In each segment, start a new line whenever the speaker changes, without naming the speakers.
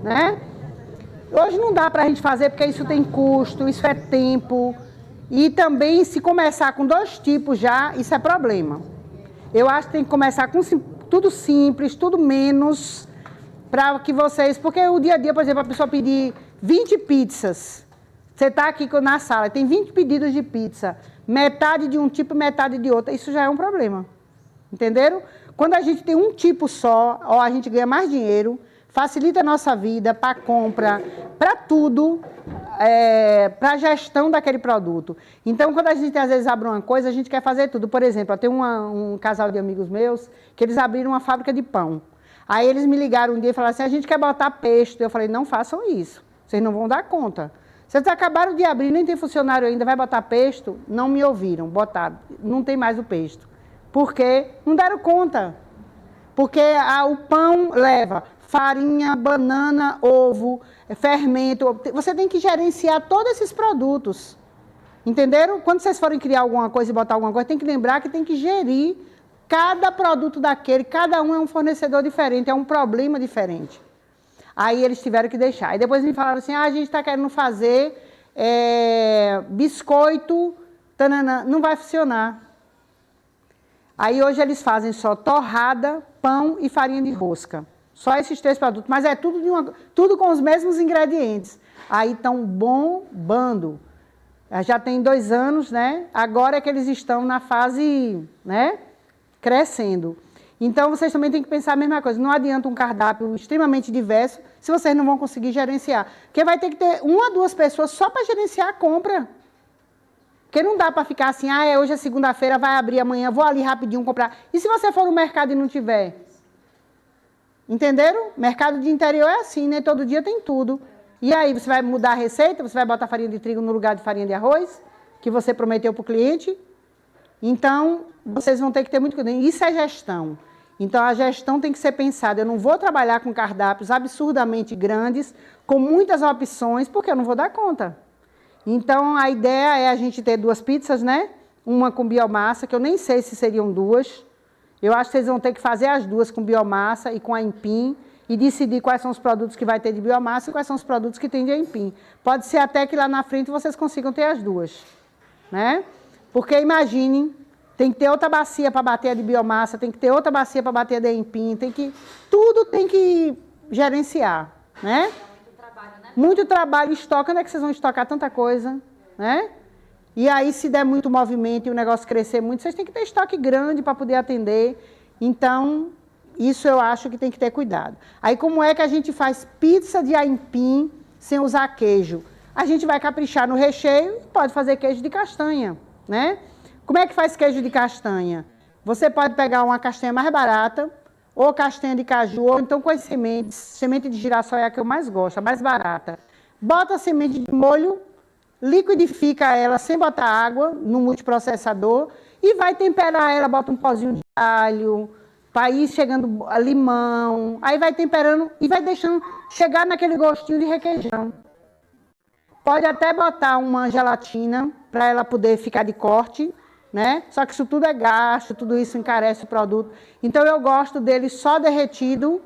né? Hoje não dá para a gente fazer porque isso tem custo, isso é tempo. E também, se começar com 2 tipos já, isso é problema. Eu acho que tem que começar com tudo simples, tudo menos, para que vocês... Porque o dia a dia, por exemplo, a pessoa pedir 20 pizzas. Você está aqui na sala, tem 20 pedidos de pizza. Metade de um tipo, metade de outro. Isso já é um problema. Entenderam? Quando a gente tem um tipo só, ó, a gente ganha mais dinheiro, facilita a nossa vida para compra, para tudo, para a gestão daquele produto. Então, quando a gente às vezes abre uma coisa, a gente quer fazer tudo. Por exemplo, eu tenho um casal de amigos meus que eles abriram uma fábrica de pão. Aí eles me ligaram um dia e falaram assim, a gente quer botar pesto. Eu falei, não façam isso, vocês não vão dar conta. Vocês acabaram de abrir, nem tem funcionário ainda, vai botar pesto? Não me ouviram, botaram, não tem mais o pesto. Por quê? Não deram conta. Porque o pão leva farinha, banana, ovo, fermento. Você tem que gerenciar todos esses produtos. Entenderam? Quando vocês forem criar alguma coisa e botar alguma coisa, tem que lembrar que tem que gerir cada produto daquele. Cada um é um fornecedor diferente, é um problema diferente. Aí eles tiveram que deixar. Aí depois me falaram assim, a gente está querendo fazer biscoito, tanana, não vai funcionar. Aí hoje eles fazem só torrada, pão e farinha de rosca. Só esses 3 produtos, mas é tudo com os mesmos ingredientes. Aí estão bombando. Já tem 2 anos, né? Agora é que eles estão na fase, né, crescendo. Então, vocês também têm que pensar a mesma coisa. Não adianta um cardápio extremamente diverso se vocês não vão conseguir gerenciar. Porque vai ter que ter 1 ou 2 pessoas só para gerenciar a compra. Porque não dá para ficar assim, hoje é segunda-feira, vai abrir amanhã, vou ali rapidinho comprar. E se você for no mercado e não tiver? Entenderam? Mercado de interior é assim, né? Todo dia tem tudo. E aí, você vai mudar a receita? Você vai botar farinha de trigo no lugar de farinha de arroz? Que você prometeu para o cliente? Então, vocês vão ter que ter muito cuidado. Isso é gestão. Então, a gestão tem que ser pensada. Eu não vou trabalhar com cardápios absurdamente grandes, com muitas opções, porque eu não vou dar conta. Então, a ideia é a gente ter 2 pizzas, né? Uma com biomassa, que eu nem sei se seriam 2. Eu acho que vocês vão ter que fazer as 2 com biomassa e com aipim e decidir quais são os produtos que vai ter de biomassa e quais são os produtos que tem de aipim. Pode ser até que lá na frente vocês consigam ter as 2, né? Porque imaginem, tem que ter outra bacia para bater a de biomassa, tem que ter outra bacia para bater a de aipim, tudo tem que gerenciar, né? Muito trabalho, estoque, onde é que vocês vão estocar tanta coisa, né? E aí, se der muito movimento e o negócio crescer muito, vocês têm que ter estoque grande para poder atender. Então, isso eu acho que tem que ter cuidado. Aí, como é que a gente faz pizza de aipim sem usar queijo? A gente vai caprichar no recheio e pode fazer queijo de castanha, né? Como é que faz queijo de castanha? Você pode pegar uma castanha mais barata, ou castanha de caju, ou então com as sementes. Semente de girassol é a que eu mais gosto, a mais barata. Bota a semente de molho, liquidifica ela sem botar água no multiprocessador e vai temperar ela, bota um pozinho de alho, para ir chegando a limão, aí vai temperando e vai deixando chegar naquele gostinho de requeijão. Pode até botar uma gelatina para ela poder ficar de corte, né? Só que isso tudo é gasto, tudo isso encarece o produto. Então eu gosto dele só derretido.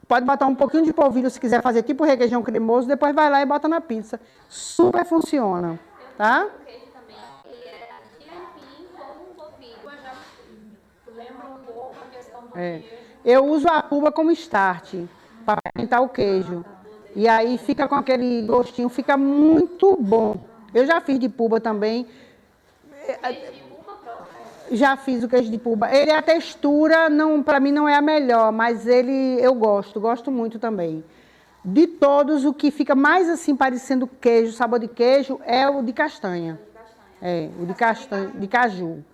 Pode botar um pouquinho de polvilho se quiser fazer tipo requeijão cremoso, depois vai lá e bota na pizza. Super funciona, tá?
O queijo também, ele é de aipim com polvilho. Lembra um pouco a questão do queijo.
Eu uso a puba como start para pintar o queijo. E aí fica com aquele gostinho, fica muito bom. Eu já fiz de puba também. Já fiz o queijo de puba. A textura, para mim, não é a melhor, mas eu gosto muito também. De todos, o que fica mais assim, parecendo queijo, sabor de queijo, é o de castanha. O de castanha, de caju.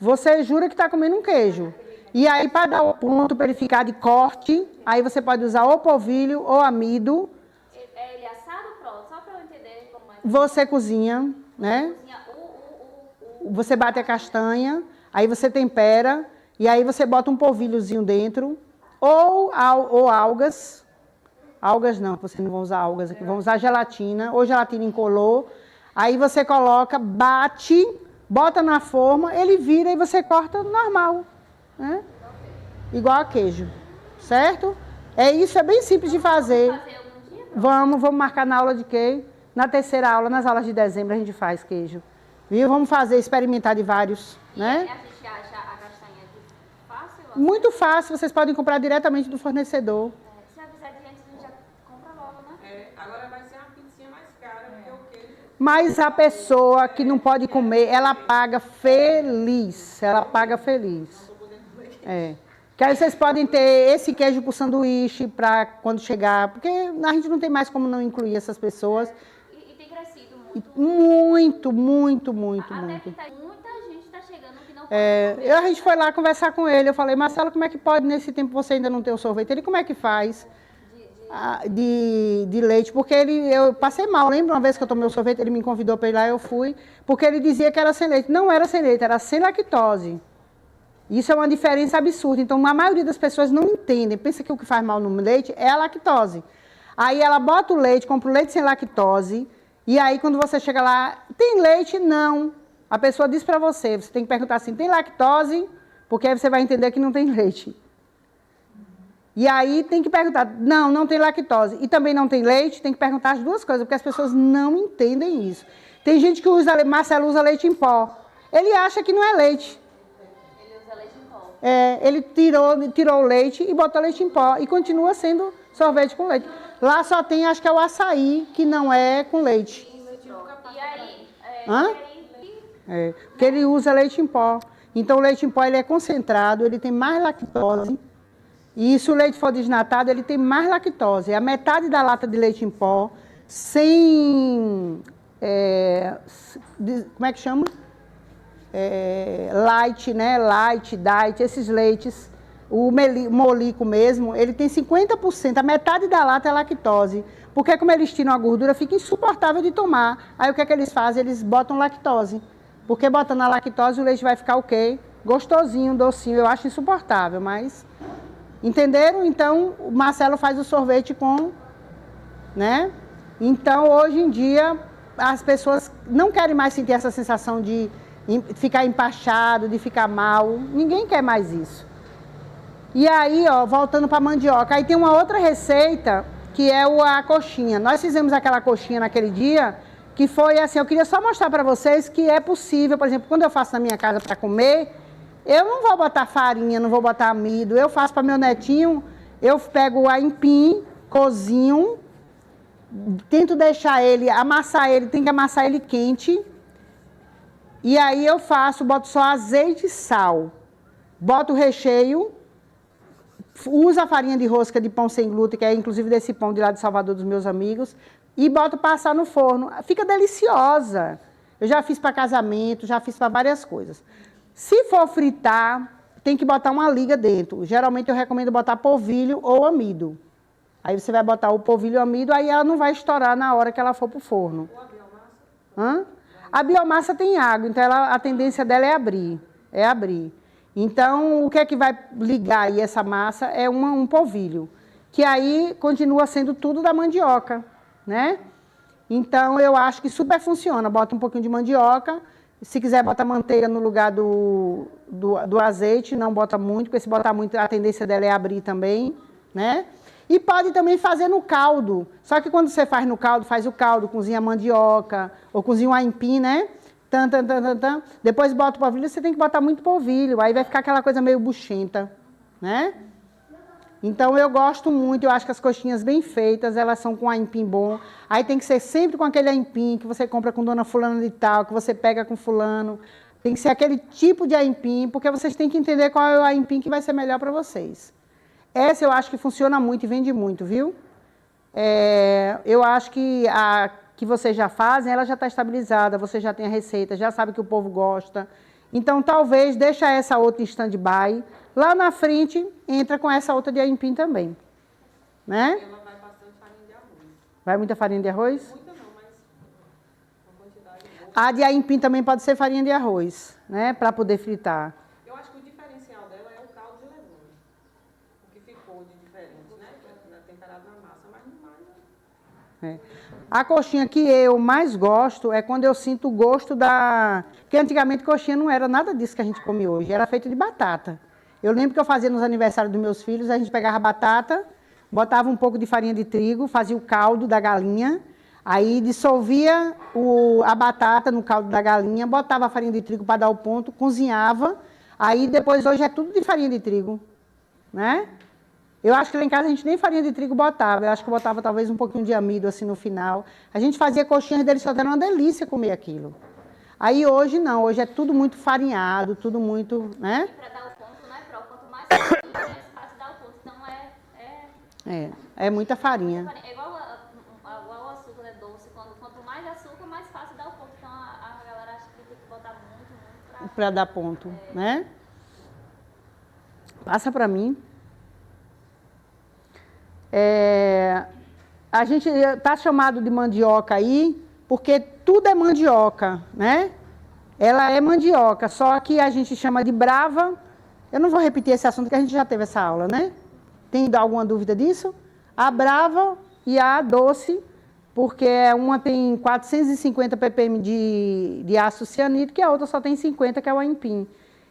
Você jura que está comendo um queijo. E aí, para dar o ponto, para ele ficar de corte, aí você pode usar ou polvilho ou amido.
Ele é assado pronto, só para eu entender como é.
Você cozinha, né? Você bate a castanha, aí você tempera, e aí você bota um polvilhozinho dentro, ou algas. Algas não, vocês não vão usar algas aqui, vão usar gelatina, ou gelatina incolor. Aí você coloca, bate, bota na forma, ele vira e você corta normal, né? Igual a queijo, certo? É isso, é bem simples de fazer.
Fazer algum dia?
Vamos marcar na aula de queijo. Na terceira aula, nas aulas de dezembro, a gente faz queijo. Viu? Vamos fazer, experimentar de vários, né?
A gente acha a castanha fácil?
Muito fácil, vocês podem comprar diretamente do fornecedor.
Se avisar de antes, a gente já compra logo, né?
Agora vai ser uma pizzinha mais cara, porque o queijo...
Mas a pessoa que não pode comer, ela paga feliz. Ela paga feliz. É. Que aí vocês podem ter esse queijo para o sanduíche, para quando chegar. Porque a gente não tem mais como não incluir essas pessoas.
E tem crescido muito.
Muito.
Até que muita gente está chegando que não pode comer.
A gente foi lá conversar com ele. Eu falei, Marcelo, como é que pode nesse tempo você ainda não ter o sorvete? Ele, como é que faz? De leite, porque eu passei mal. Lembra uma vez que eu tomei o sorvete, ele me convidou para ir lá, eu fui, porque ele dizia que era sem leite. Não era sem leite, era sem lactose. Isso é uma diferença absurda. Então, a maioria das pessoas não entendem. Pensa que o que faz mal no leite é a lactose. Aí ela bota o leite, compra o leite sem lactose, e aí quando você chega lá, tem leite? Não. A pessoa diz para você tem que perguntar assim, tem lactose? Porque aí você vai entender que não tem leite. E aí tem que perguntar, não tem lactose. E também não tem leite, tem que perguntar as duas coisas, porque as pessoas não entendem isso. Tem gente que Marcelo usa leite em pó. Ele acha que não é leite.
Ele usa leite em pó.
Ele tirou o leite e botou leite em pó. E continua sendo sorvete com leite. Lá só tem, acho que é o açaí, que não é com leite.
E aí?
Hã? Porque ele usa leite em pó. Então o leite em pó ele é concentrado, ele tem mais lactose. E se o leite for desnatado, ele tem mais lactose. A metade da lata de leite em pó, sem... como é que chama? Light, né? Light, diet, esses leites. O molico mesmo, ele tem 50%. A metade da lata é lactose. Porque como eles tiram a gordura, fica insuportável de tomar. Aí o que é que eles fazem? Eles botam lactose. Porque botando a lactose, o leite vai ficar o quê? Gostosinho, docinho. Eu acho insuportável, mas... Entenderam? Então, o Marcelo faz o sorvete com, né? Então, hoje em dia, as pessoas não querem mais sentir essa sensação de ficar empachado, de ficar mal. Ninguém quer mais isso. E aí, ó, voltando para a mandioca, aí tem uma outra receita, que é a coxinha. Nós fizemos aquela coxinha naquele dia, que foi assim, eu queria só mostrar para vocês que é possível, por exemplo, quando eu faço na minha casa para comer, eu não vou botar farinha, não vou botar amido. Eu faço para meu netinho, eu pego o aipim, cozinho, tento deixar ele, amassar ele, tem que amassar ele quente. E aí eu boto só azeite e sal. Boto o recheio, uso a farinha de rosca de pão sem glúten, que é inclusive desse pão de lá de Salvador dos meus amigos, e boto passar no forno. Fica deliciosa. Eu já fiz para casamento, já fiz para várias coisas. Se for fritar, tem que botar uma liga dentro. Geralmente eu recomendo botar polvilho ou amido. Aí você vai botar o polvilho e o amido, aí ela não vai estourar na hora que ela for para o forno.
Ou a biomassa?
A biomassa tem água, então a tendência dela é abrir. Então, o que é que vai ligar aí essa massa é um polvilho, que aí continua sendo tudo da mandioca, né? Então, eu acho que super funciona. Bota um pouquinho de mandioca. Se quiser botar manteiga no lugar do azeite, não bota muito, porque se botar muito, a tendência dela é abrir também, né? E pode também fazer no caldo. Só que quando você faz no caldo, faz o caldo, cozinha a mandioca, ou cozinha o aipim, né? Depois bota o polvilho, você tem que botar muito polvilho, aí vai ficar aquela coisa meio buchenta, né? Então, eu gosto muito, eu acho que as coxinhas bem feitas, elas são com aipim bom. Aí tem que ser sempre com aquele aipim que você compra com dona fulana de tal, que você pega com fulano. Tem que ser aquele tipo de aipim, porque vocês têm que entender qual é o aipim que vai ser melhor para vocês. Essa eu acho que funciona muito e vende muito, viu? Eu acho que a que vocês já fazem, ela já está estabilizada, você já tem a receita, já sabe que o povo gosta. Então, talvez, deixa essa outra em stand-by. Lá na frente, entra com essa outra de aipim também. Né?
Ela vai bastante farinha de arroz.
Vai muita farinha de arroz?
Muita não, mas uma quantidade boa.
A de aipim também pode ser farinha de arroz, né? Para poder fritar.
Eu acho que o diferencial dela é o caldo de legume. O que ficou de diferente, né? Temperado na massa, mas não mais.
A coxinha que eu mais gosto é quando eu sinto o gosto da... Porque antigamente coxinha não era nada disso que a gente come hoje, era feito de batata. Eu lembro que eu fazia nos aniversários dos meus filhos, a gente pegava batata, botava um pouco de farinha de trigo, fazia o caldo da galinha, aí dissolvia a batata no caldo da galinha, botava a farinha de trigo para dar o ponto, cozinhava, aí depois hoje é tudo de farinha de trigo, né? Eu acho que lá em casa a gente nem farinha de trigo botava, eu acho que botava talvez um pouquinho de amido assim no final. A gente fazia coxinhas deliciosas, era uma delícia comer aquilo. Aí hoje não, hoje é tudo muito farinhado, tudo muito, né?
Para dar o ponto, né, Pro? Quanto mais farinha, mais fácil dar o ponto. Então
É muita farinha.
é igual o açúcar, né, doce. Quanto mais açúcar, mais fácil dar o ponto. Então a galera acha que tem que botar muito
Para dar ponto, né? Passa para mim. A gente está chamado de mandioca aí, porque tudo é mandioca, né? Ela é mandioca, só que a gente chama de brava. Eu não vou repetir esse assunto, que a gente já teve essa aula, né? Tem alguma dúvida disso? A brava e a doce, porque uma tem 450 ppm de ácido cianídrico e a outra só tem 50, que é o aipim.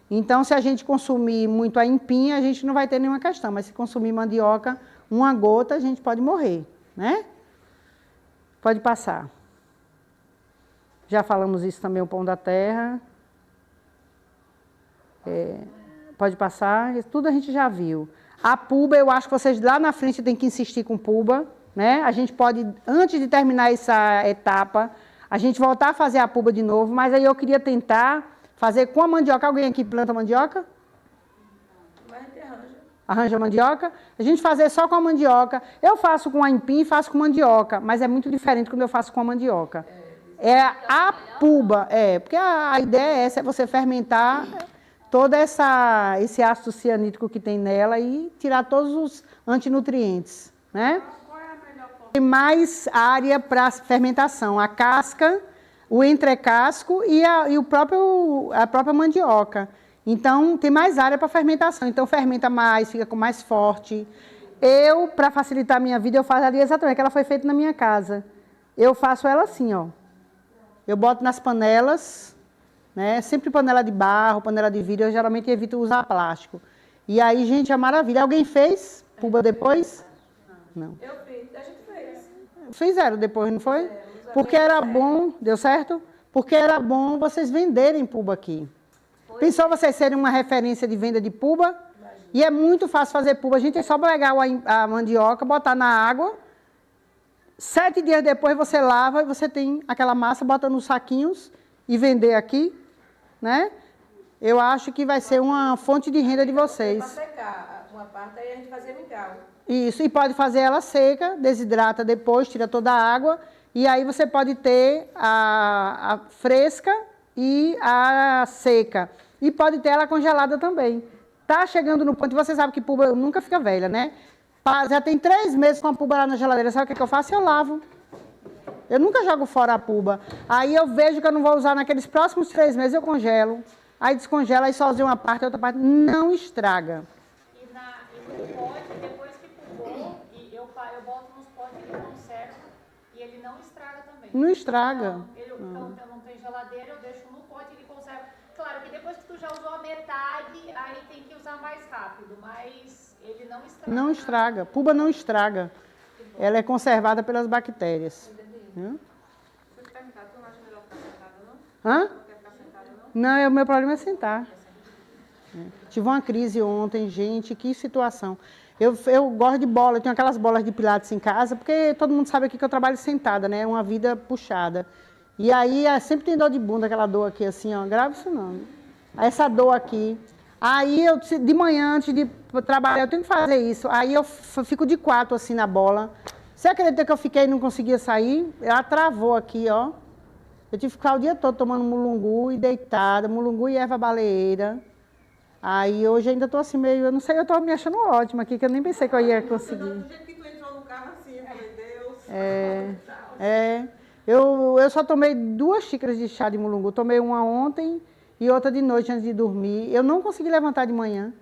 Então, se a gente consumir muito aipim, a gente não vai ter nenhuma questão, mas se consumir mandioca, uma gota, a gente pode morrer, né? Pode passar. Já falamos isso também, o pão da terra. Pode passar, tudo a gente já viu. A puba, eu acho que vocês lá na frente têm que insistir com puba, né? A gente pode, antes de terminar essa etapa, a gente voltar a fazer a puba de novo, mas aí eu queria tentar fazer com a mandioca. Alguém aqui planta mandioca? Arranja mandioca? A gente fazer só com a mandioca. Eu faço com aipim e faço com mandioca, mas é muito diferente quando eu faço com a mandioca. É a puba, porque a ideia é essa, é você fermentar todo esse ácido cianídrico que tem nela e tirar todos os antinutrientes, né?
Qual é a melhor forma?
Tem mais área para fermentação, a casca, o entrecasco e a própria mandioca. Então, tem mais área para fermentação. Então, fermenta mais, fica com mais forte. Eu, para facilitar a minha vida, eu faço exatamente, que ela foi feita na minha casa. Eu faço ela assim, ó. Eu boto nas panelas, né? Sempre panela de barro, panela de vidro, eu geralmente evito usar plástico. E aí, gente, é maravilha. Alguém fez puba depois? Não.
Eu fiz, a gente fez.
Fizeram depois, não foi? Porque era bom, deu certo? Porque era bom vocês venderem puba aqui. Pensou vocês serem uma referência de venda de puba? E é muito fácil fazer puba. A gente é só pegar a mandioca, botar na água. 7 dias depois você lava e você tem aquela massa, bota nos saquinhos e vender aqui, né? Eu acho que vai ser uma fonte de renda de vocês.
Para secar uma parte, aí a gente fazia mingau.
Isso, e pode fazer ela seca, desidrata depois, tira toda a água. E aí você pode ter a fresca e a seca. E pode ter ela congelada também. Tá chegando no ponto, você sabe que puba nunca fica velha, né? Já tem 3 meses com a puba lá na geladeira, sabe o que eu faço? Eu lavo. Eu nunca jogo fora a puba. Aí eu vejo que eu não vou usar naqueles próximos 3 meses, eu congelo. Aí descongela, aí só usa uma parte, a outra parte não estraga.
E no pote, depois que pulou, eu boto nos potes que conservo e ele não estraga também.
Não estraga.
Não, eu não tenho geladeira, eu deixo no pote e ele conserva. Claro que depois que tu já usou a metade, aí tem que usar mais rápido, mas ele não estraga.
Não estraga. Puba não estraga. Ela é conservada pelas bactérias.
Deixa eu te perguntar, tu não acha melhor ficar sentada, não?
Hã?
Não quer ficar sentada, não?
Não, o meu problema é sentar. Tive uma crise ontem, gente, que situação. Eu gosto de bola, eu tenho aquelas bolas de pilates em casa, porque todo mundo sabe aqui que eu trabalho sentada, né? É uma vida puxada. E aí, sempre tem dor de bunda, aquela dor aqui assim, ó. Grave isso não. Essa dor aqui. Aí, de manhã, antes de trabalhar, eu tenho que fazer isso. Aí, eu fico de 4 assim na bola. Você acredita que eu fiquei e não conseguia sair? Ela travou aqui, ó. Eu tive que ficar o dia todo tomando mulungu e deitada, mulungu e erva baleeira. Aí, hoje ainda tô assim meio, eu não sei, eu tô me achando ótima aqui, que eu nem pensei que eu ia conseguir.
Do jeito que tu entrou no carro assim, eu falei, Deus.
Eu só tomei 2 xícaras de chá de mulungu. Tomei uma ontem e outra de noite antes de dormir. Eu não consegui levantar de manhã.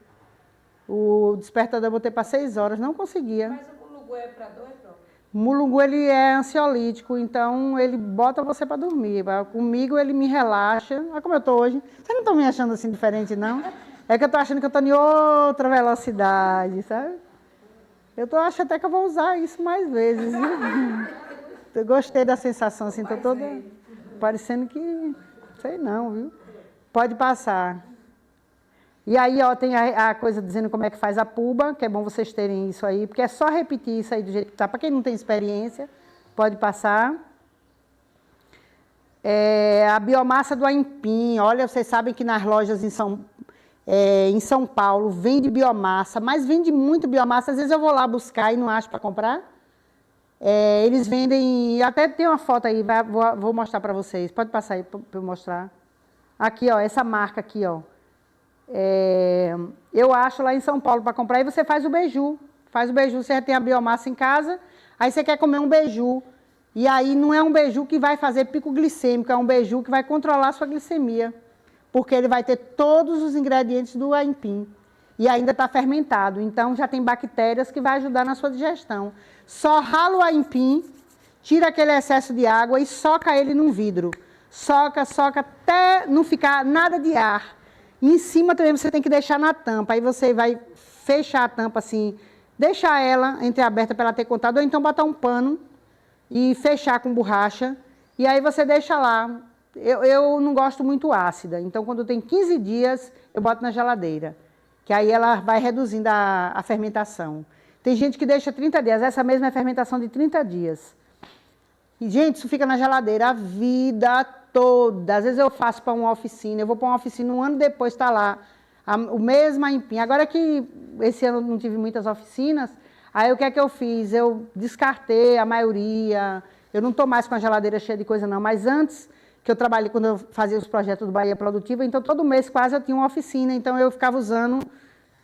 O despertador eu botei para 6 horas, não conseguia.
Mas o mulungu é para dor, próprio?
O mulungu, ele é ansiolítico, então ele bota você para dormir. Comigo ele me relaxa. Olha como eu estou hoje. Vocês não estão me achando assim diferente, não? É que eu estou achando que eu estou em outra velocidade, sabe? Acho até que eu vou usar isso mais vezes, viu? Eu gostei da sensação, assim, tô toda parecendo que, sei não, viu? Pode passar. E aí, ó, tem a coisa dizendo como é que faz a puba, que é bom vocês terem isso aí, porque é só repetir isso aí do jeito que tá. Para quem não tem experiência, pode passar. A biomassa do aipim, olha, vocês sabem que nas lojas em São Paulo vende biomassa, mas vende muito biomassa. Às vezes eu vou lá buscar e não acho para comprar. Eles vendem, até tem uma foto aí, vou mostrar para vocês. Pode passar aí para eu mostrar. Aqui, ó, essa marca aqui, ó. Eu acho lá em São Paulo para comprar, e você faz o beiju. Faz o beiju, você já tem a biomassa em casa, aí você quer comer um beiju. E aí não é um beiju que vai fazer pico glicêmico, é um beiju que vai controlar a sua glicemia. Porque ele vai ter todos os ingredientes do aipim. E ainda está fermentado, então já tem bactérias que vai ajudar na sua digestão. Só rala o aipim, tira aquele excesso de água e soca ele num vidro. Soca até não ficar nada de ar. E em cima também você tem que deixar na tampa. Aí você vai fechar a tampa assim, deixar ela entreaberta para ela ter contato, ou então botar um pano e fechar com borracha. E aí você deixa lá. Eu não gosto muito ácida, então quando tem 15 dias eu boto na geladeira, que aí ela vai reduzindo a fermentação. Tem gente que deixa 30 dias, essa mesma é a fermentação de 30 dias. E, gente, isso fica na geladeira a vida toda. Às vezes eu faço para uma oficina, eu vou para uma oficina, um ano depois está lá, o mesmo aipim. Agora que esse ano não tive muitas oficinas, aí o que é que eu fiz? Eu descartei a maioria, eu não estou mais com a geladeira cheia de coisa não, mas antes, que eu trabalhei quando eu fazia os projetos do Bahia Produtiva, então todo mês quase eu tinha uma oficina, então eu ficava usando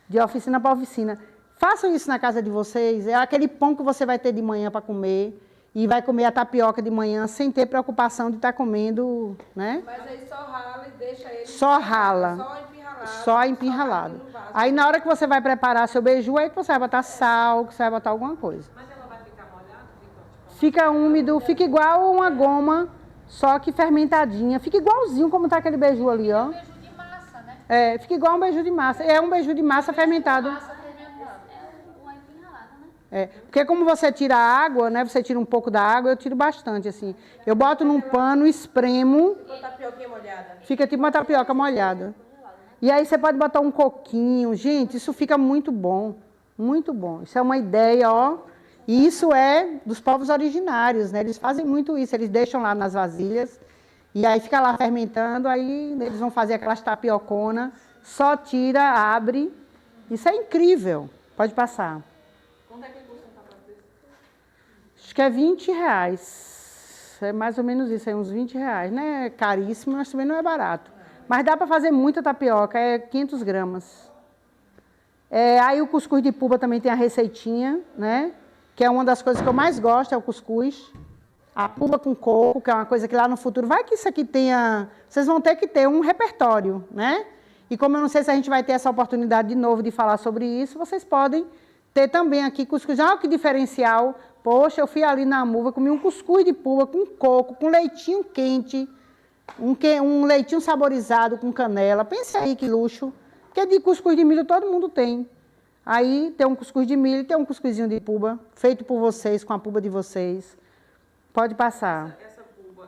de oficina para oficina. Façam isso na casa de vocês, é aquele pão que você vai ter de manhã para comer, e vai comer a tapioca de manhã sem ter preocupação de estar comendo, né?
Mas aí só rala e deixa ele...
Só rala.
Só aipim ralado.
Só aipim ralado. Aí na hora que você vai preparar seu beiju, aí que você vai botar sal, que você vai botar alguma coisa.
Mas ela vai ficar molhada?
Fica úmido, fica igual uma goma, só que fermentadinha. Fica igualzinho como está aquele beiju ali, ó.
Um beiju de massa, né?
Fica igual um beiju de massa. É um beiju de massa fermentado.
O aipim ralado, né?
Porque como você tira a água, né? Você tira um pouco da água, eu tiro bastante, assim. Eu boto num pano, espremo,
Uma tapioquinha molhada.
fica tipo uma tapioca molhada. E aí você pode botar um coquinho. Gente, isso fica muito bom. Muito bom. Isso é uma ideia, ó. E isso é dos povos originários, né? Eles fazem muito isso. Eles deixam lá nas vasilhas. E aí fica lá fermentando. Aí eles vão fazer aquelas tapioconas. Só tira, abre. Isso é incrível. Pode passar.
Quanto é que custa um pacote desse?
Acho que é R$20. É mais ou menos isso, é uns R$20. Não é caríssimo, mas também não é barato. Mas dá para fazer muita tapioca, é 500 gramas. Aí o cuscuz de puba também tem a receitinha, né? Que é uma das coisas que eu mais gosto, é o cuscuz. A puba com coco, que é uma coisa que lá no futuro, vai que isso aqui tenha... Vocês vão ter que ter um repertório, né? E como eu não sei se a gente vai ter essa oportunidade de novo de falar sobre isso, vocês podem ter também aqui cuscuz. Olha que diferencial. Poxa, eu fui ali na Muva, comi um cuscuz de puba com coco, com leitinho quente, um leitinho saborizado com canela. Pense aí que luxo. Porque de cuscuz de milho todo mundo tem. Aí tem um cuscuz de milho, tem um cuscuzinho de puba, feito por vocês, com a puba de vocês. Pode passar.
Essa puba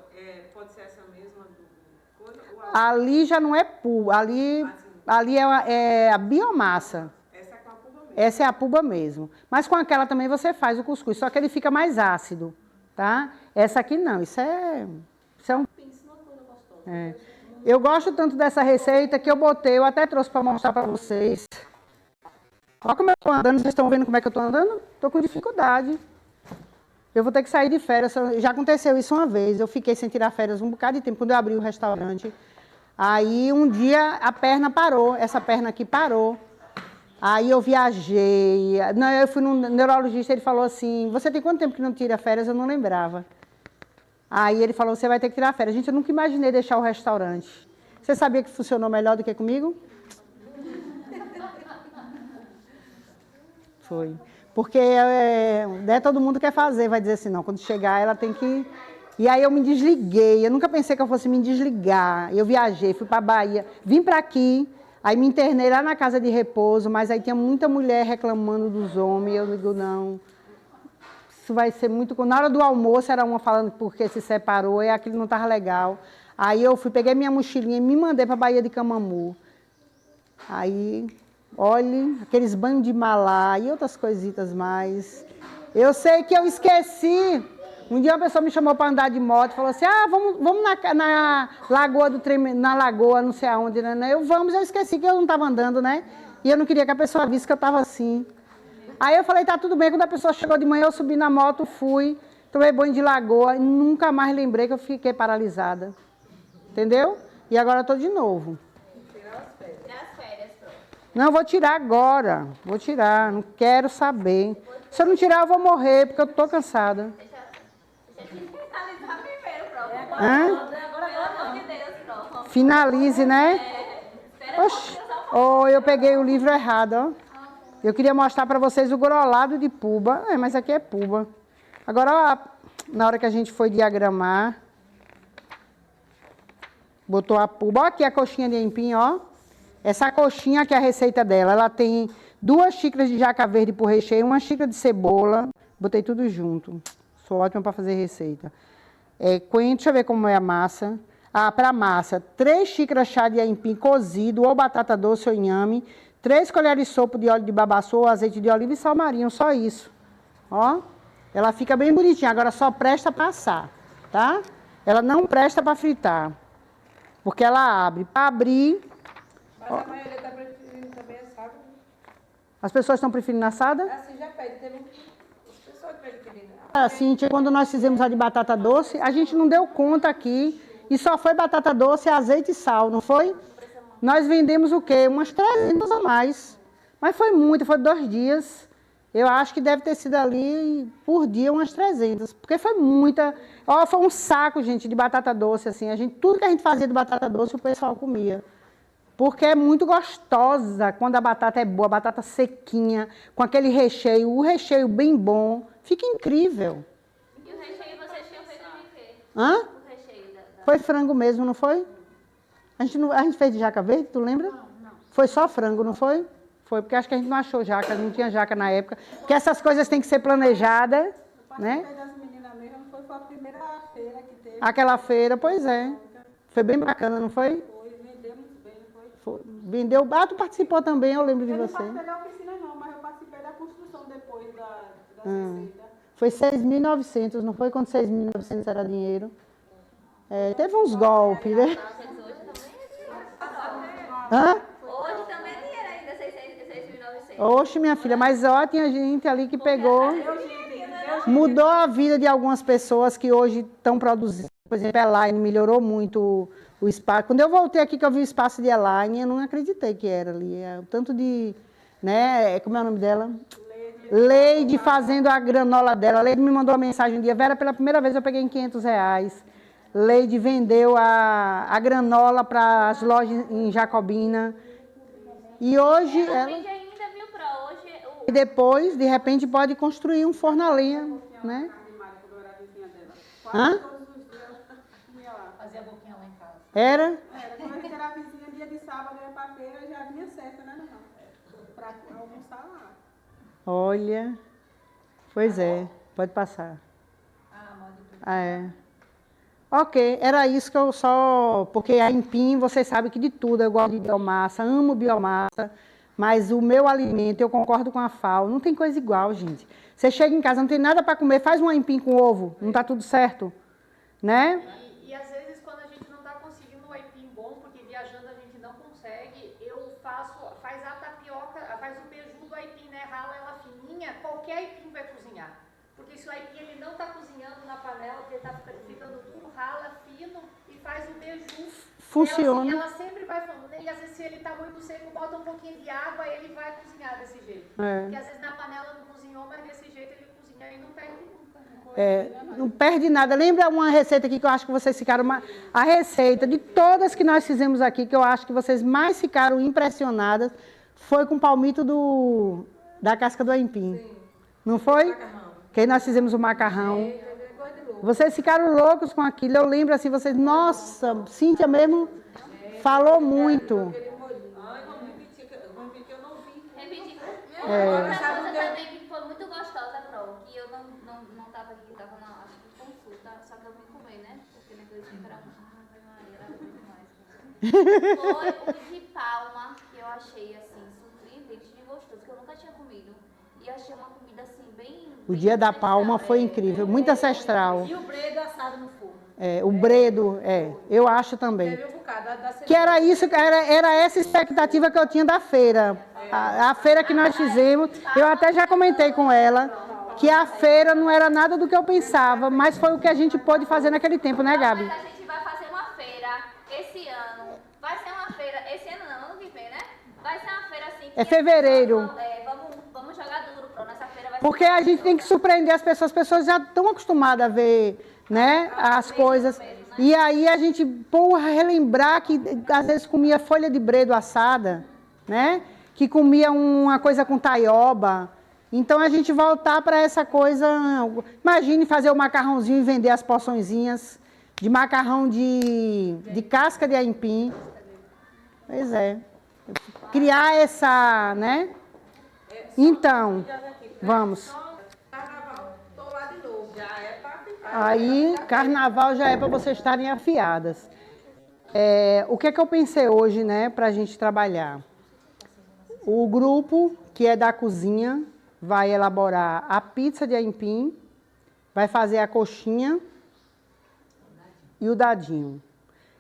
pode ser essa mesma do coisa? Ou
Ali já não é puba, ali é a biomassa.
essa é com a puba mesmo?
Essa é a puba mesmo. Mas com aquela também você faz o cuscuz, só que ele fica mais ácido, tá? Essa aqui não, isso é um... Eu gosto tanto dessa receita que eu até trouxe para mostrar para vocês. Olha como eu estou andando, vocês estão vendo como é que eu estou andando? Estou com dificuldade. Eu vou ter que sair de férias, já aconteceu isso uma vez, eu fiquei sem tirar férias um bocado de tempo, quando eu abri o restaurante. Aí um dia a perna parou, essa perna aqui parou. Aí eu viajei, eu fui num neurologista, ele falou assim, você tem quanto tempo que não tira férias? Eu não lembrava. Aí ele falou, você vai ter que tirar férias. Gente, eu nunca imaginei deixar o restaurante. Você sabia que funcionou melhor do que comigo? Foi. Porque todo mundo quer fazer, vai dizer assim, não, quando chegar ela tem que... E aí eu me desliguei, eu nunca pensei que eu fosse me desligar. Eu viajei, fui para a Bahia, vim para aqui, Aí me internei lá na casa de repouso, mas aí tinha muita mulher reclamando dos homens. Eu digo, não, isso vai ser muito... Na hora do almoço era uma falando porque se separou e aquilo não estava legal. Aí eu fui, peguei minha mochilinha e me mandei para a Baía de Camamu. Aí, olhe, aqueles banhos de malá e outras coisitas mais. Eu sei que eu esqueci. Um dia uma pessoa me chamou para andar de moto e falou assim, vamos na lagoa do Trem, na lagoa, não sei aonde, né? Eu esqueci que eu não estava andando, né? E eu não queria que a pessoa visse que eu estava assim. Aí eu falei, tá tudo bem. Quando a pessoa chegou de manhã, eu subi na moto, fui, tomei banho de lagoa e nunca mais lembrei que eu fiquei paralisada. Entendeu? E agora eu estou de novo. Não, eu vou tirar agora. Vou tirar, não quero saber. Se eu não tirar, eu vou morrer, porque eu estou cansada. Finalize, né? Oxi. Oh, eu peguei o livro errado, ó. Eu queria mostrar para vocês o grolado de puba. Mas aqui é puba. Agora, ó, na hora que a gente foi diagramar, botou a puba. Ó aqui a coxinha de aipim, ó. Essa coxinha aqui é a receita dela. Ela tem 2 xícaras de jaca verde por recheio, 1 xícara de cebola. Botei tudo junto. Sou ótima para fazer receita. Coentro, deixa eu ver como é a massa. Para a massa, 3 xícaras chá de aipim cozido, ou batata doce ou inhame, 3 colheres de sopa de óleo de babaçu ou azeite de oliva e sal marinho, só isso. Ó, ela fica bem bonitinha, agora só presta para assar, tá? Ela não presta para fritar, porque ela abre. Para abrir...
Mas a maioria está preferindo também assado.
As pessoas estão preferindo assada?
Assim já pede, teve pessoas que preferiram.
Assim, quando nós fizemos a de batata doce, a gente não deu conta aqui, e só foi batata doce, azeite e sal, não foi? Nós vendemos o quê? Umas 300 a mais. Mas foi muito, foi 2 dias. Eu acho que deve ter sido ali, por dia, umas 300. Porque foi muita... Ó, foi um saco, gente, de batata doce, assim. Tudo que a gente fazia de batata doce, o pessoal comia. Porque é muito gostosa quando a batata é boa, a batata sequinha, com aquele recheio, o recheio bem bom. Fica incrível.
E o recheio vocês tinham feito de quê?
Hã?
O recheio da...
Foi frango mesmo, não foi? A gente fez de jaca verde, tu lembra? Não. Foi só frango, não foi? Foi, porque acho que a gente não achou jaca, não tinha jaca na época. Porque essas coisas têm que ser planejadas, né?
Das meninas mesmo, foi a primeira feira que teve.
Aquela feira, pois é. Foi bem bacana, não foi?
Foi, vendemos bem,
Foi. Vendeu. Tu participou também, eu lembro de você.
Eu não participei da oficina não, mas eu participei da construção depois da receita.
Foi 6.900, não foi? Quando 6.900 era dinheiro. Teve uns golpes, né? Hã?
Hoje também é dinheiro ainda, 6.900.
Oxe, minha filha, mas ó, tinha gente ali que pegou, mudou a vida de algumas pessoas que hoje estão produzindo. Por exemplo, a Elaine melhorou muito o espaço. Quando eu voltei aqui, que eu vi o espaço de Elaine, eu não acreditei que era ali. O tanto de, né, como é o nome dela? Leide fazendo a granola dela. Leide me mandou uma mensagem um dia, Vera, pela primeira vez eu peguei em R$500. Leide vendeu a granola para as lojas em Jacobina. E hoje ela...
Vende ainda, viu, Pro? Hoje
E depois, de repente, pode construir um forno a lenha, né? Hã?
Fazia boquinha lá em casa.
Era?
Quando a gente era vizinha, dia de sábado, ia pra feira, já vinha certa, né, não? Pra almoçar lá.
Olha. Pois é, pode passar. É. Ok, era isso que eu só... Porque a aipim, vocês sabem que de tudo, eu gosto de biomassa, amo biomassa, mas o meu alimento, eu concordo com a FAO, não tem coisa igual, gente. Você chega em casa, não tem nada para comer, faz um aipim com ovo, não está tudo certo? Né?
E às vezes, quando a gente não está conseguindo um aipim bom, porque viajando a gente não consegue, faz a tapioca, faz o beiju do aipim, né? Rala ela fininha, qualquer aipim vai cozinhar. Porque se o aipim ele não está cozinhando na panela, porque ele está ficando duro, rala fino e faz o beiju.
Funciona.
Ela sempre vai falando, né? E às vezes se ele está muito seco, bota um pouquinho de água, ele vai cozinhar desse jeito. Porque às vezes na panela não cozinhou, mas desse jeito ele cozinha e não perde nunca.
Não perde nada. Lembra uma receita aqui que eu acho que vocês ficaram... A receita de todas que nós fizemos aqui, que eu acho que vocês mais ficaram impressionadas, foi com o palmito da casca do aipim. Sim. Não foi? Que aí nós fizemos o macarrão. Vocês ficaram loucos com aquilo. Eu lembro assim, vocês... Nossa, Cíntia mesmo falou muito.
Outra coisa também que foi muito gostosa, Pro, que eu não tava aqui, que tava na acho que consulta, só que eu vim comer, né? Porque naquele tempo era Maria, era muito mais. Foi o de palma, que eu achei assim, surpreendente de gostoso, que eu nunca tinha comido. E achei uma comida assim, bem.
O dia da palma foi incrível, muito ancestral.
E o bredo assado no forno.
O bredo, eu acho também.
Teve um bocado da
Que era isso, era essa expectativa que eu tinha da feira. A feira que nós fizemos, eu até já comentei com ela, que a feira não era nada do que eu pensava, mas foi o que a gente pôde fazer naquele tempo, né, Gabi?
Mas a gente vai fazer uma feira esse ano. Vai ser uma feira, esse ano não, ano que vem, né? Vai ser uma feira assim.
É fevereiro.
Vamos jogar duro, Pro. Nessa feira vai ser.
Porque a gente tem que surpreender as pessoas já estão acostumadas a ver, né, as coisas. E aí a gente, relembrar que às vezes comia folha de bredo assada, né? Que comia uma coisa com taioba. Então a gente voltar para essa coisa. Imagine fazer o macarrãozinho e vender as porçõezinhas de macarrão de casca de aipim. Pois é. Criar essa, né? Então, vamos.
Carnaval, tô lá de novo. Já é pra ficar.
Aí, carnaval já é para vocês estarem afiadas. O que é que eu pensei hoje, né, para a gente trabalhar? O grupo, que é da cozinha, vai elaborar a pizza de aipim, vai fazer a coxinha e o dadinho.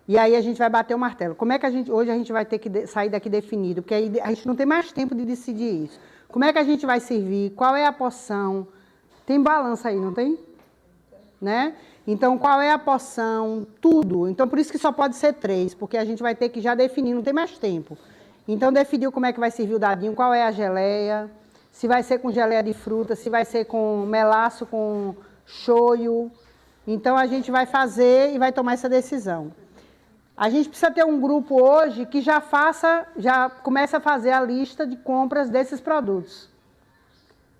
E aí a gente vai bater o martelo. Como é que hoje a gente vai ter que sair daqui definido? Porque aí a gente não tem mais tempo de decidir isso. Como é que a gente vai servir? Qual é a porção? Tem balança aí, não tem? Né? Então, qual é a porção? Tudo. Então, por isso que só pode ser 3, porque a gente vai ter que já definir, não tem mais tempo. Então, definiu como é que vai servir o dadinho, qual é a geleia, se vai ser com geleia de fruta, se vai ser com melaço, com shoyu. Então, a gente vai fazer e vai tomar essa decisão. A gente precisa ter um grupo hoje que já comece a fazer a lista de compras desses produtos.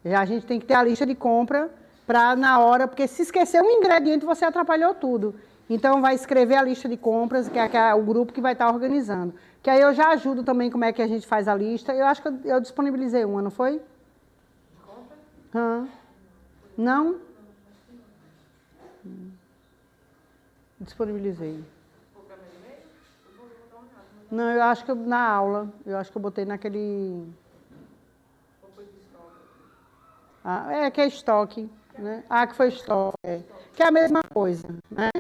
A gente tem que ter a lista de compra para na hora, porque se esquecer um ingrediente, você atrapalhou tudo. Então, vai escrever a lista de compras, que é o grupo que vai estar organizando. Que aí eu já ajudo também como é que a gente faz a lista. Eu acho que eu disponibilizei uma, não foi? Não? Disponibilizei. Não, eu acho que na aula. Eu acho que eu botei naquele... que é estoque. Né? Que foi estoque. Que é a mesma coisa, né?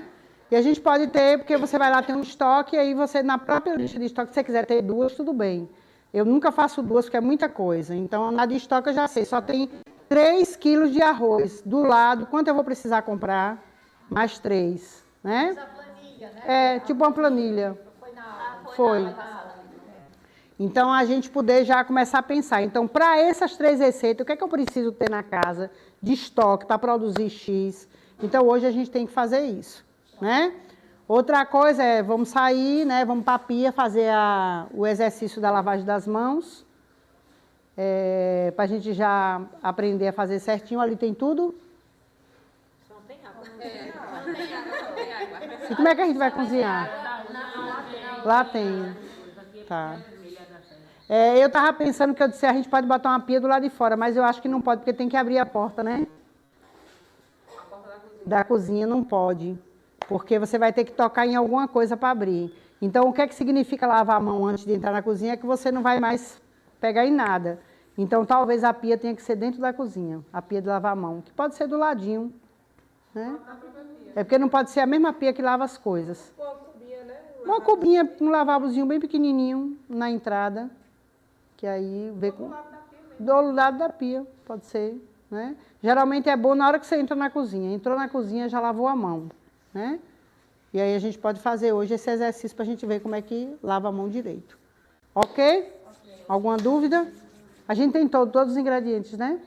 E a gente pode ter, porque você vai lá ter um estoque, e aí você, na própria lista de estoque, se você quiser ter 2, tudo bem. Eu nunca faço 2, porque é muita coisa. Então, na de estoque eu já sei, só tem 3 quilos de arroz. Do lado, quanto eu vou precisar comprar? Mais 3, né?
planilha, né?
Tipo uma planilha. Foi. Então, a gente poder já começar a pensar. Então, para essas 3 receitas, o que é que eu preciso ter na casa de estoque para produzir X? Então, hoje a gente tem que fazer isso, né? Outra coisa vamos sair, né? Vamos para a pia fazer o exercício da lavagem das mãos. Para a gente já aprender a fazer certinho. Ali tem tudo.
Não tem água.
E como é que a gente vai cozinhar? Lá tem. Tá. Eu estava pensando que eu disse, a gente pode botar uma pia do lado de fora, mas eu acho que não pode, porque tem que abrir a porta, né?
A porta da cozinha.
Da cozinha não pode, porque você vai ter que tocar em alguma coisa para abrir. Então, o que é que significa lavar a mão antes de entrar na cozinha? É que você não vai mais pegar em nada. Então, talvez a pia tenha que ser dentro da cozinha, a pia de lavar a mão, que pode ser do ladinho, né? É porque não pode ser a mesma pia que lava as coisas. Uma cubinha, um lavabozinho bem pequenininho na entrada, que aí vê do lado da pia, pode ser, né? Geralmente é bom na hora que você entra na cozinha. Entrou na cozinha, já lavou a mão, né? E aí a gente pode fazer hoje esse exercício para a gente ver como é que lava a mão direito. Ok? Alguma dúvida? A gente tem todos os ingredientes, né?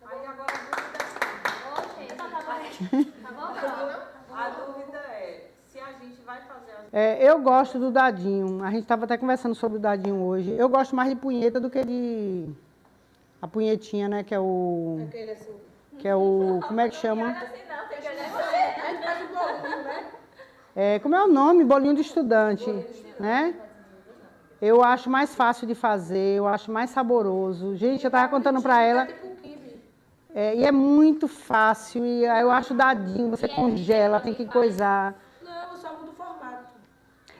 Aí agora a dúvida é, se a gente vai fazer
Eu gosto do dadinho. A gente estava até conversando sobre o dadinho hoje. Eu gosto mais de punheta do que de... A punhetinha, né? Que é o... Como é que chama? Como é o nome? Bolinho de estudante, né? Eu acho mais fácil de fazer, eu acho mais saboroso. Gente, eu estava contando para ela. E é muito fácil, e eu acho dadinho, você congela, tem que coisar.
Não, eu só mudo o formato.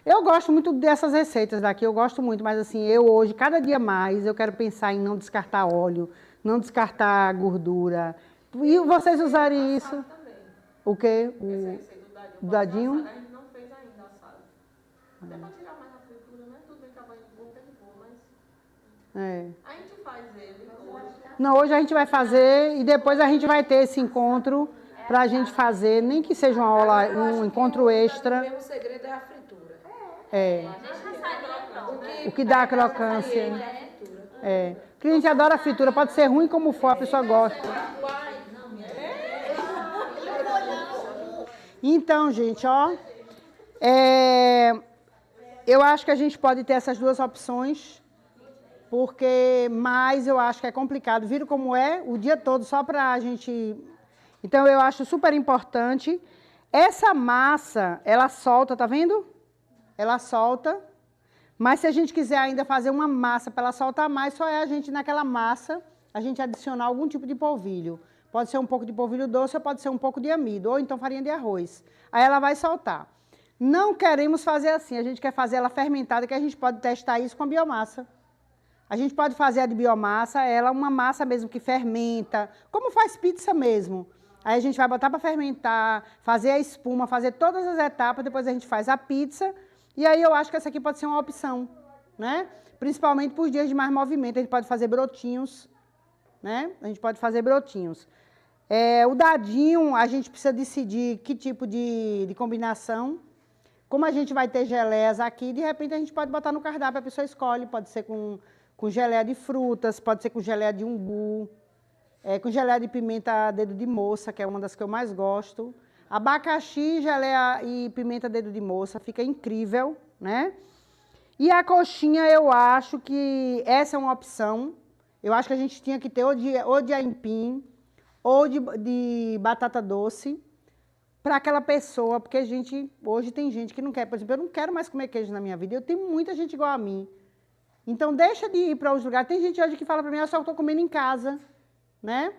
Eu gosto muito dessas receitas daqui, eu gosto muito, mas assim, eu hoje, cada dia mais, eu quero pensar em não descartar óleo, não descartar gordura. E vocês usarem isso? O quê? O dadinho?
A gente não fez ainda assado. Até para tirar mais a fritura, né? Tudo bem que a banha de boca é de boa, mas a gente faz ele hoje.
Não, hoje a gente vai fazer e depois a gente vai ter esse encontro para a gente fazer, nem que seja uma aula, um encontro extra.
O mesmo segredo é a fritura.
Deixa a salinha pronta.
O que dá a crocância. O cliente adora a fritura, pode ser ruim como for, a pessoa gosta. Então, gente, ó, eu acho que a gente pode ter essas duas opções, porque mais eu acho que é complicado. Viram como é? O dia todo só para a gente... Então, eu acho super importante. Essa massa, ela solta, tá vendo? Ela solta. Mas se a gente quiser ainda fazer uma massa para ela soltar mais, só é a gente naquela massa, a gente adicionar algum tipo de polvilho. Pode ser um pouco de polvilho doce ou pode ser um pouco de amido, ou então farinha de arroz. Aí ela vai soltar. Não queremos fazer assim, a gente quer fazer ela fermentada, que a gente pode testar isso com a biomassa. A gente pode fazer a de biomassa, ela uma massa mesmo que fermenta, como faz pizza mesmo. Aí a gente vai botar para fermentar, fazer a espuma, fazer todas as etapas, depois a gente faz a pizza. E aí eu acho que essa aqui pode ser uma opção, né? Principalmente para os dias de mais movimento, a gente pode fazer brotinhos, né? A gente pode fazer brotinhos. O dadinho, a gente precisa decidir que tipo de combinação. Como a gente vai ter geleias aqui, de repente a gente pode botar no cardápio, a pessoa escolhe, pode ser com geleia de frutas, pode ser com geleia de umbu, com geleia de pimenta dedo de moça, que é uma das que eu mais gosto. Abacaxi, geleia e pimenta dedo de moça, fica incrível, né? E a coxinha, eu acho que essa é uma opção. Eu acho que a gente tinha que ter ou de aipim, ou de batata doce, para aquela pessoa, porque hoje tem gente que não quer. Por exemplo, eu não quero mais comer queijo na minha vida, eu tenho muita gente igual a mim. Então, deixa de ir para os lugares. Tem gente hoje que fala para mim, eu só estou comendo em casa, né?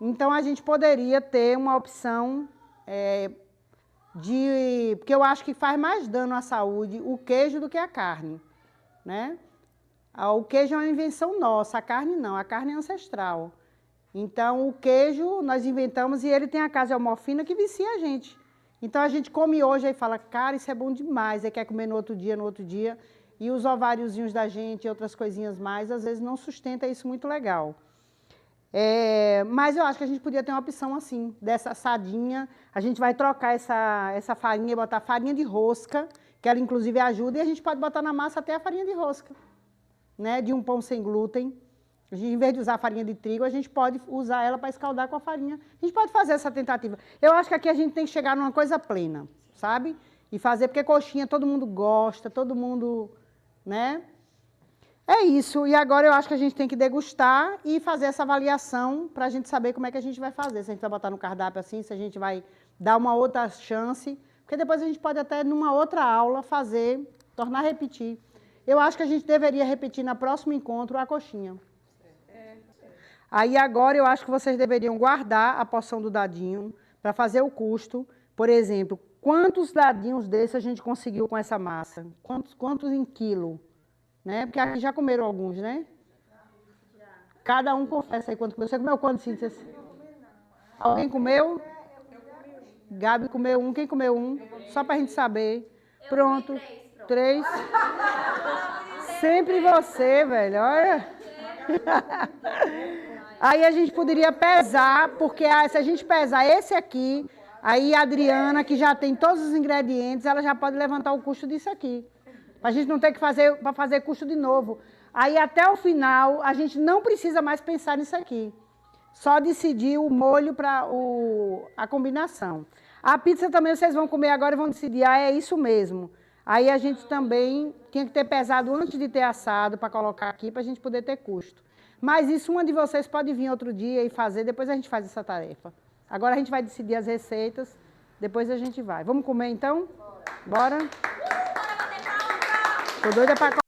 Então, a gente poderia ter uma opção porque eu acho que faz mais dano à saúde o queijo do que a carne, né? O queijo é uma invenção nossa, a carne não, a carne é ancestral. Então, o queijo nós inventamos e ele tem a caseomorfina que vicia a gente. Então, a gente come hoje e fala, cara, isso é bom demais, aí quer comer no outro dia, e os ováriozinhos da gente e outras coisinhas mais, às vezes não sustenta isso muito legal. Mas eu acho que a gente podia ter uma opção assim, dessa assadinha, a gente vai trocar essa farinha e botar farinha de rosca, que ela inclusive ajuda, e a gente pode botar na massa até a farinha de rosca, né, de um pão sem glúten. Em vez de usar farinha de trigo, a gente pode usar ela para escaldar com a farinha. A gente pode fazer essa tentativa. Eu acho que aqui a gente tem que chegar numa coisa plena, sabe? E fazer, porque coxinha todo mundo gosta, todo mundo, né? É isso. E agora eu acho que a gente tem que degustar e fazer essa avaliação para a gente saber como é que a gente vai fazer. Se a gente vai botar no cardápio assim, se a gente vai dar uma outra chance. Porque depois a gente pode até, numa outra aula, tornar a repetir. Eu acho que a gente deveria repetir no próximo encontro a coxinha. Aí agora eu acho que vocês deveriam guardar a porção do dadinho para fazer o custo. Por exemplo, quantos dadinhos desses a gente conseguiu com essa massa? Quantos em quilo? Né? Porque aqui já comeram alguns, né? Cada um confessa aí quanto comeu. Você comeu quanto, Cíntia? Alguém comeu? Gabi comeu um. Quem comeu um? Só para a gente saber. Pronto. 3. Sempre você, velho. Olha. Aí a gente poderia pesar, porque se a gente pesar esse aqui, aí a Adriana, que já tem todos os ingredientes, ela já pode levantar o custo disso aqui. Para a gente não ter que fazer custo de novo. Aí até o final, a gente não precisa mais pensar nisso aqui. Só decidir o molho para a combinação. A pizza também vocês vão comer agora e vão decidir, é isso mesmo. Aí a gente também tinha que ter pesado antes de ter assado para colocar aqui, para a gente poder ter custo. Mas isso uma de vocês pode vir outro dia e fazer, depois a gente faz essa tarefa. Agora a gente vai decidir as receitas, depois a gente vai. Vamos comer então? Bora? Tô doida para